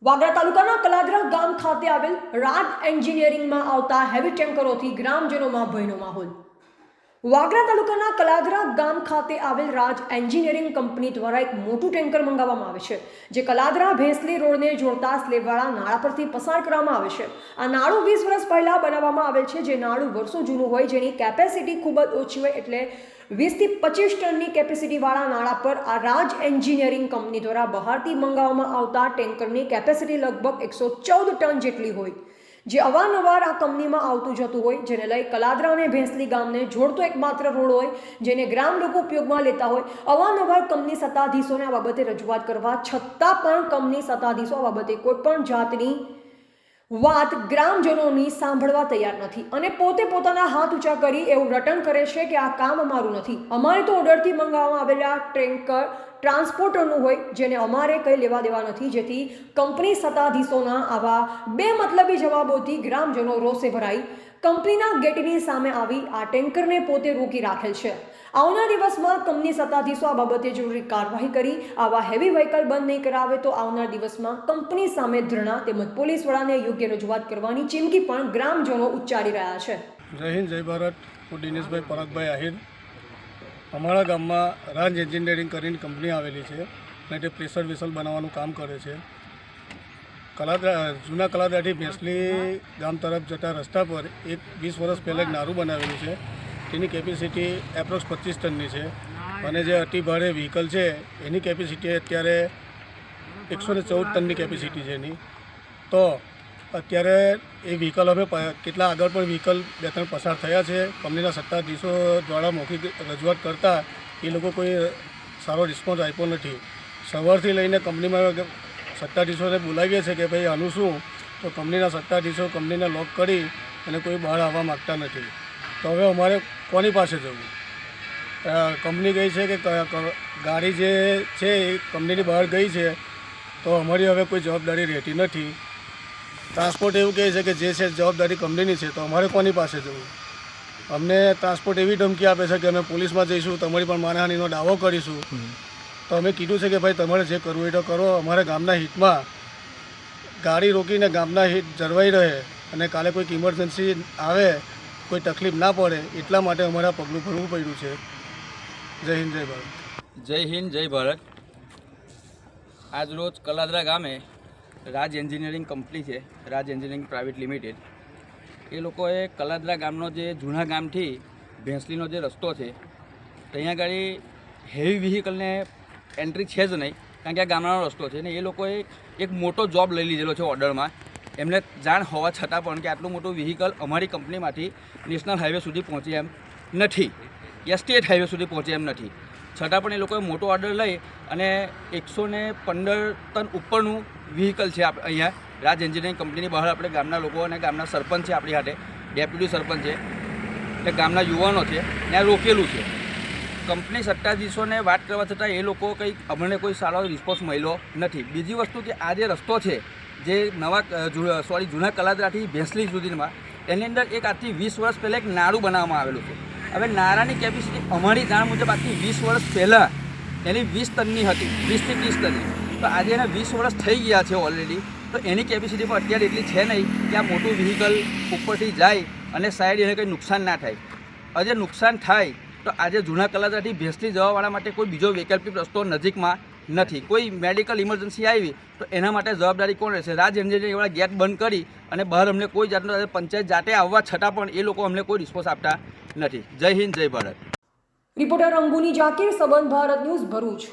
વાગરા તાલુકાના કલાદરા ગામ ખાતે આવેલ રાજ એન્જિનિયરિંગમાં આવતા હેવી ટેન્કરોથી ગ્રામજનોમાં ભયનો માહોલ। વાગરા તાલુકાના કલાદરા ગામ ખાતે આવેલ રાજ એન્જિનિયરિંગ કંપની દ્વારા એક મોટું ટેન્કર મંગાવવામાં આવે છે, જે કલાદરા ભેંસલી રોડને જોડતા સ્લેબવાળા નાળા પરથી પસાર કરવામાં આવે છે। આ નાળું 20 વર્ષ પહેલા બનાવવામાં આવેલ છે, જે નાળું વર્ષો જૂનું હોય, જેની કેપેસિટી ખૂબ જ ઓછી હોય, એટલે 20 થી 25 ટનની કેપેસિટીવાળા નાળા પર આ રાજ એન્જિનિયરિંગ કંપની દ્વારા બહારથી મંગાવવામાં આવતા ટેન્કરની કેપેસિટી લગભગ 114 ટન જેટલી હોય, જે અવારનવાર આ કંપનીમાં આવતું જતું હોય, જેને લઈ કલાદરા અને ભેંસલી ગામને જોડતો એકમાત્ર રોડ હોય, જેને ગ્રામ લોકો ઉપયોગમાં લેતા હોય। અવારનવાર કંપની સત્તાધીશોને આ બાબતે રજૂઆત કરવા છતાં પણ કંપની સત્તાધીશો આ બાબતે કોઈ પણ જાતની વાત ગ્રામજનોની સાંભળવા તૈયાર નથી અને પોતે પોતાના હાથ ઊંચા કરી એવું રટણ કરે છે કે આ કામ અમારું નથી, અમારે તો ઓર્ડરથી મંગાવવામાં આવેલા ટેન્કર ટ્રાન્સપોર્ટરનું હોય, જેને અમારે કંઈ લેવા દેવા નથી। જેથી કંપની સત્તાધીશોના આવા બે મતલબી જવાબોથી ગ્રામજનો રોષે ભરાઈ કંપનીના ગેટની સામે આવી આ ટેન્કરને પોતે રોકી રાખેલ છે। આવનાર દિવસમાં કંપની સત્તાધીશો આ બાબતે જરૂરી કાર્યવાહી કરી આવા હેવી વ્હીકલ બંધ નહીં કરાવે તો આવનાર દિવસમાં કંપની સામે ધરણા તેમજ પોલીસ વડાને યોગ્ય રજૂઆત કરવાની ચીમકી પણ ગ્રામજનો ઉચ્ચારી રહ્યા છે। જય હિન્દ જય ભારત। હું દિનેશભાઈ પરાગભાઈ આહિર। અમારા ગામમાં રાજ એન્જિનિયરિંગ કરીને કંપની આવેલી છે અને તે પ્રેશર વેસલ બનાવવાનું કામ કરે છે। જૂના કલાદરાથી ભેંસલી ગામ તરફ જતા રસ્તા પર એક 20 વર્ષ પહેલાં એક નારું બનાવેલું છે, તેની કેપેસિટી એપ્રોક્સ 25 ટનની છે અને જે અતિ ભારે વ્હીકલ છે એની કેપેસિટી અત્યારે 114 ટનની કેપેસિટી છે એની। તો અત્યારે એ વ્હીકલ હવે કેટલા આગળ પણ વ્હીકલ 2-3 પસાર થયા છે। કંપનીના સત્તાધીશો દ્વારા મૌખિક રજૂઆત કરતાં એ લોકો કોઈ સારો રિસ્પોન્સ આપ્યો નથી। સવારથી લઈને કંપનીમાં સત્તાધીશોને બોલાવીએ છીએ કે ભાઈ આનું શું, તો કંપનીના સત્તાધીશો કંપનીને લોક કરી અને કોઈ બહાર આવવા માગતા નથી। તો હવે અમારે કોની પાસે જવું? કંપની ગઈ છે કે ગાડી જે છે એ કંપનીની બહાર ગઈ છે, તો અમારી હવે કોઈ જવાબદારી રહેતી નથી। ટ્રાન્સપોર્ટ એવું કહે છે કે જે છે જવાબદારી કંપનીની છે, તો અમારે કોની પાસે જવું? અમને ટ્રાન્સપોર્ટ એવી ધમકી આપે છે કે અમે પોલીસમાં જઈશું, તમારી પણ માનહાનિનો દાવો કરીશું। તો અમે કીધું છે કે ભાઈ તમારે જે કરવું હોય તો કરો, અમારા ગામના હિતમાં ગાડી રોકીને ગામના હિત જળવાઈ રહે અને કાલે કોઈક ઇમરજન્સી આવે, કોઈ તકલીફ ના પડે, એટલા માટે અમારે પગલું ભરવું પડ્યું છે। જય હિન્દ જય ભારત। જય હિન્દ જય ભારત। આજ રોજ કલાદરા ગામે રાજ એન્જિનિયરિંગ કંપની છે, રાજ એન્જિનિયરિંગ પ્રાઇવેટ લિમિટેડ, એ લોકોએ કલાદરા ગામનો જે જૂના ગામથી ભેંસલીનો જે રસ્તો છે ત્યાં આગળ હેવી વ્હીકલને એન્ટ્રી છે જ નહીં, કારણ કે આ ગામડાનો રસ્તો છે ને એ લોકોએ એક મોટો જોબ લઈ લીધેલો છે ઓર્ડરમાં, એમને જાણ હોવા છતાં પણ કે આટલું મોટું વ્હીકલ અમારી કંપનીમાંથી નેશનલ હાઈવે સુધી પહોંચે એમ નથી, યા સ્ટેટ હાઈવે સુધી પહોંચે એમ નથી, છતાં પણ એ લોકોએ મોટો ઓર્ડર લઈ અને 115 ટન ઉપરનું વ્હીકલ છે અહીંયા રાજ એન્જિનિયરિંગ કંપનીની બહાર આપણે ગામના લોકો અને ગામના સરપંચ છે, આપણી હાથે ડેપ્યુટી સરપંચ છે, એટલે ગામના યુવાનો છે, ત્યાં રોકેલું છે। કંપની સત્તાધીશોને વાત કરવા છતાં એ લોકો કંઈ અમને કોઈ સારો રિસ્પોન્સ મળ્યો નથી। બીજી વસ્તુ કે આ જે રસ્તો છે જે જૂના કલાદરાથી ભેંસલી સુધીમાં, એની અંદર એક આજથી 20 વર્ષ પહેલાં એક નાળું બનાવવામાં આવેલું છે। હવે નાળાની કેપેસિટી અમારી જાણ મુજબ આજથી 20 વર્ષ પહેલાં એની 20 ટનની હતી, 20 થી 30 ટનની, તો આજે એને 20 વર્ષ થઈ ગયા છે ઓલરેડી, તો એની કેપેસિટી પણ અત્યારે એટલી છે નહીં કે આ મોટું વ્હીકલ ઉપરથી જાય અને સાઈડ એને કંઈ નુકસાન ના થાય। આજે નુકસાન થાય તો આજે જૂના કલાદરાથી ભેંસલી જવાવાળા માટે કોઈ બીજો વૈકલ્પિક રસ્તો નજીકમાં નથી। કોઈ મેડિકલ ઇમરજન્સી આવી તો એના માટે જવાબદારી કોણ રહેશે? રાજ એન્જિનિયરિંગવાળા ગેટ બંધ કરી અને બહાર અમને કોઈ જાતનો પંચાયત જાતે આવવા છતાં પણ એ લોકો અમને કોઈ રિસ્પોન્સ આપતા નથી। જય હિન્દ જય ભારત। રિપોર્ટર અંગુની જાકીર, સંબંધ ભારત ન્યૂઝ, ભરૂચ।